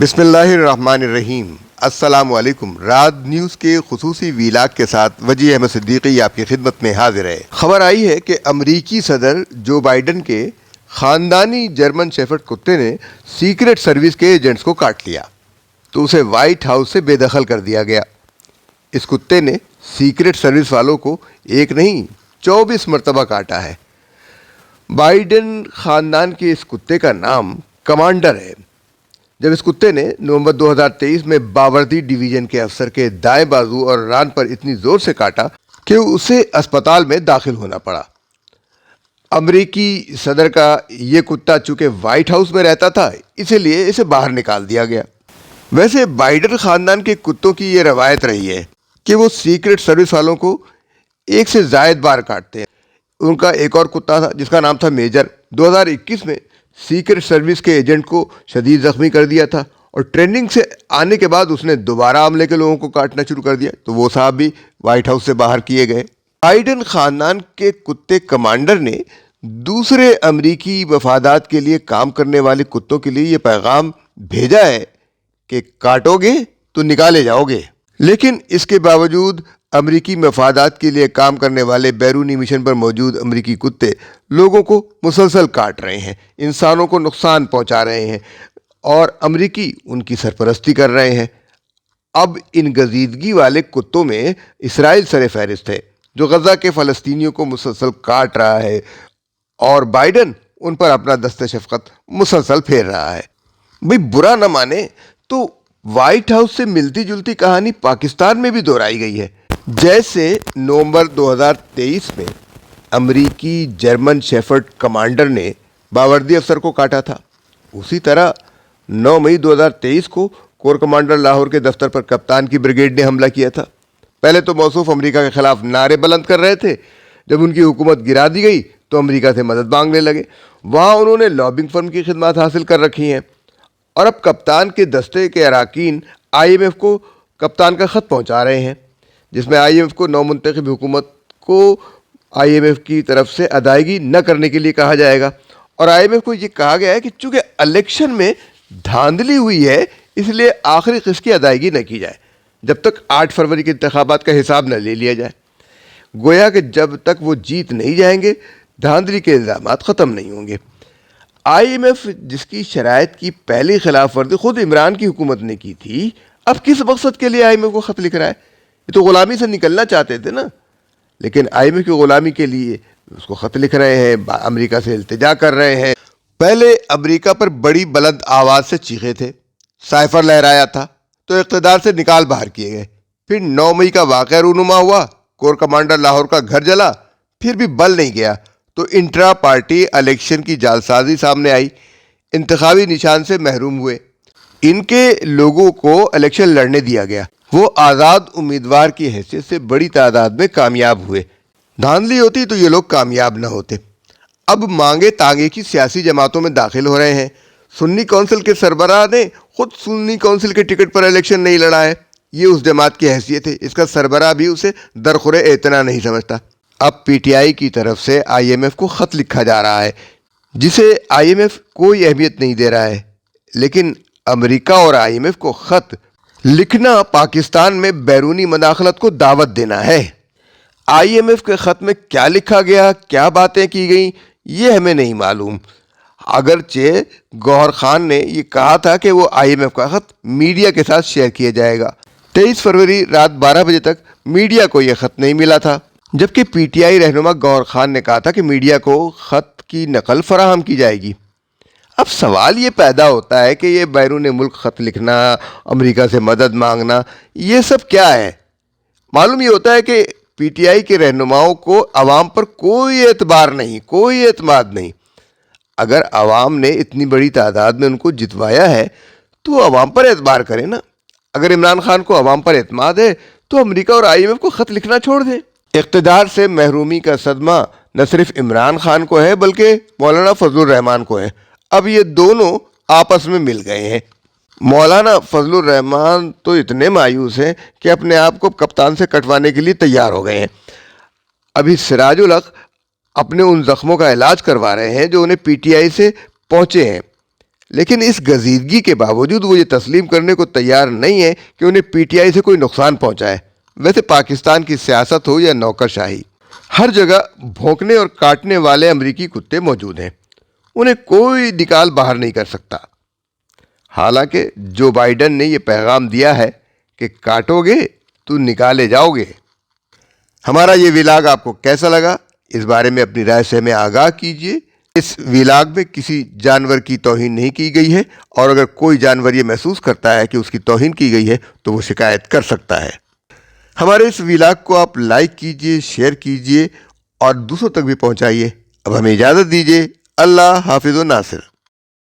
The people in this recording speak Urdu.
بسم اللہ الرحمن الرحیم۔ السلام علیکم۔ رات نیوز کے خصوصی ویلاگ کے ساتھ وجیح احمد صدیقی آپ کی خدمت میں حاضر ہے۔ خبر آئی ہے کہ امریکی صدر جو بائیڈن کے خاندانی جرمن شیفرڈ کتے نے سیکرٹ سروس کے ایجنٹس کو کاٹ لیا تو اسے وائٹ ہاؤس سے بے دخل کر دیا گیا۔ اس کتے نے سیکرٹ سروس والوں کو ایک نہیں 24 مرتبہ کاٹا ہے۔ بائیڈن خاندان کے اس کتے کا نام کمانڈر ہے۔ جب اس کتے نے نومبر 2023 میں باوردی ڈویژن کے افسر کے دائیں بازو اور ران پر اتنی زور سے کاٹا کہ اسے اسپتال میں داخل ہونا پڑا۔ امریکی صدر کا یہ کتا چونکہ وائٹ ہاؤس میں رہتا تھا اسی لیے اسے باہر نکال دیا گیا۔ ویسے بائیڈن خاندان کے کتوں کی یہ روایت رہی ہے کہ وہ سیکرٹ سروس والوں کو ایک سے زائد بار کاٹتے ہیں۔ ان کا ایک اور کتا تھا جس کا نام تھا میجر۔ 2021 میں سیکرٹ سروس کے ایجنٹ کو شدید زخمی کر دیا تھا اور ٹریننگ سے آنے کے بعد اس نے دوبارہ عملے کے لوگوں کو کاٹنا شروع کر دیا تو وہ صاحب بھی وائٹ ہاؤس سے باہر کیے گئے۔ بائیڈن خاندان کے کتے کمانڈر نے دوسرے امریکی مفادات کے لیے کام کرنے والے کتوں کے لیے یہ پیغام بھیجا ہے کہ کاٹو گے تو نکالے جاؤ گے، لیکن اس کے باوجود امریکی مفادات کے لیے کام کرنے والے بیرونی مشن پر موجود امریکی کتے لوگوں کو مسلسل کاٹ رہے ہیں، انسانوں کو نقصان پہنچا رہے ہیں اور امریکی ان کی سرپرستی کر رہے ہیں۔ اب ان گزیدگی والے کتوں میں اسرائیل سر فہرست ہے جو غزہ کے فلسطینیوں کو مسلسل کاٹ رہا ہے اور بائیڈن ان پر اپنا دست شفقت مسلسل پھیر رہا ہے۔ بھئی برا نہ مانے تو وائٹ ہاؤس سے ملتی جلتی کہانی پاکستان میں بھی دہرائی گئی ہے۔ جیسے نومبر 2023 میں امریکی جرمن شیفرڈ کمانڈر نے باوردی افسر کو کاٹا تھا، اسی طرح 9 مئی 2023 کو کور کمانڈر لاہور کے دفتر پر کپتان کی بریگیڈ نے حملہ کیا تھا۔ پہلے تو موصوف امریکہ کے خلاف نعرے بلند کر رہے تھے، جب ان کی حکومت گرا دی گئی تو امریکہ سے مدد مانگنے لگے۔ وہاں انہوں نے لابنگ فرم کی خدمات حاصل کر رکھی ہیں اور اب کپتان کے دستے کے اراکین IMF کو کپتان کا خط پہنچا رہے ہیں جس میں IMF کو نو منتخب حکومت کو IMF کی طرف سے ادائیگی نہ کرنے کے لیے کہا جائے گا اور IMF کو یہ کہا گیا ہے کہ چونکہ الیکشن میں دھاندلی ہوئی ہے اس لیے آخری قسط کی ادائیگی نہ کی جائے جب تک 8 فروری کے انتخابات کا حساب نہ لے لیا جائے۔ گویا کہ جب تک وہ جیت نہیں جائیں گے دھاندلی کے الزامات ختم نہیں ہوں گے۔ IMF جس کی شرائط کی پہلی خلاف ورزی خود عمران کی حکومت نے کی تھی، اب کس مقصد کے لیے IMF کو خط لکھ رہا ہے؟ یہ تو غلامی سے نکلنا چاہتے تھے نا، لیکن IMF کی غلامی کے لیے اس کو خط لکھ رہے ہیں، امریکہ سے التجا کر رہے ہیں۔ پہلے امریکہ پر بڑی بلند آواز سے چیخے تھے، سائفر لہرایا تھا تو اقتدار سے نکال باہر کیے گئے۔ پھر 9 مئی کا واقعہ رونما ہوا، کور کمانڈر لاہور کا گھر جلا، پھر بھی بل نہیں گیا تو انٹرا پارٹی الیکشن کی جعلسازی سامنے آئی، انتخابی نشان سے محروم ہوئے۔ ان کے لوگوں کو الیکشن لڑنے دیا گیا، وہ آزاد امیدوار کی حیثیت سے بڑی تعداد میں کامیاب ہوئے۔ دھاندلی ہوتی تو یہ لوگ کامیاب نہ ہوتے۔ اب مانگے تانگے کی سیاسی جماعتوں میں داخل ہو رہے ہیں۔ سنی کونسل کے سربراہ نے خود سنی کونسل کے ٹکٹ پر الیکشن نہیں لڑا ہے، یہ اس جماعت کی حیثیت ہے، اس کا سربراہ بھی اسے درخور اعتنا نہیں سمجھتا۔ اب PTI کی طرف سے IMF کو خط لکھا جا رہا ہے جسے IMF کوئی اہمیت نہیں دے رہا ہے، لیکن امریکہ اور IMF کو خط لکھنا پاکستان میں بیرونی مداخلت کو دعوت دینا ہے۔ IMF کے خط میں کیا لکھا گیا، کیا باتیں کی گئیں یہ ہمیں نہیں معلوم، اگرچہ گوہر خان نے یہ کہا تھا کہ وہ IMF کا خط میڈیا کے ساتھ شیئر کیا جائے گا۔ 23 فروری رات 12 بجے تک میڈیا کو یہ خط نہیں ملا تھا، جبکہ PTI رہنما گوہر خان نے کہا تھا کہ میڈیا کو خط کی نقل فراہم کی جائے گی۔ اب سوال یہ پیدا ہوتا ہے کہ یہ بیرون ملک خط لکھنا، امریکہ سے مدد مانگنا، یہ سب کیا ہے؟ معلوم یہ ہوتا ہے کہ PTI کے رہنماؤں کو عوام پر کوئی اعتبار نہیں، کوئی اعتماد نہیں۔ اگر عوام نے اتنی بڑی تعداد میں ان کو جتوایا ہے تو عوام پر اعتبار کریں نا۔ اگر عمران خان کو عوام پر اعتماد ہے تو امریکہ اور IMF کو خط لکھنا چھوڑ دیں۔ اقتدار سے محرومی کا صدمہ نہ صرف عمران خان کو ہے بلکہ مولانا فضل الرحمان کو ہے۔ اب یہ دونوں آپس میں مل گئے ہیں۔ مولانا فضل الرحمان تو اتنے مایوس ہیں کہ اپنے آپ کو کپتان سے کٹوانے کے لیے تیار ہو گئے ہیں۔ ابھی سراج الحق اپنے ان زخموں کا علاج کروا رہے ہیں جو انہیں PTI سے پہنچے ہیں، لیکن اس گزیدگی کے باوجود وہ یہ تسلیم کرنے کو تیار نہیں ہے کہ انہیں پی ٹی آئی سے کوئی نقصان پہنچا ہے۔ ویسے پاکستان کی سیاست ہو یا نوکر شاہی، ہر جگہ بھونکنے اور کاٹنے والے امریکی کتے موجود ہیں، انہیں کوئی نکال باہر نہیں کر سکتا۔ حالانکہ جو بائیڈن نے یہ پیغام دیا ہے کہ کاٹو گے تو نکالے جاؤ گے۔ ہمارا یہ ویلاگ آپ کو کیسا لگا؟ اس بارے میں اپنی رائے سے ہمیں آگاہ کیجیے۔ اس ویلاگ میں کسی جانور کی توہین نہیں کی گئی ہے، اور اگر کوئی جانور یہ محسوس کرتا ہے کہ اس کی توہین کی گئی ہے تو وہ شکایت کر سکتا ہے۔ ہمارے اس ویلاگ کو آپ لائک کیجیے، شیئر کیجیے اور دوسروں تک بھی پہنچائیے۔ اب ہمیں اجازت دیجیے۔ اللہ حافظ و ناصر۔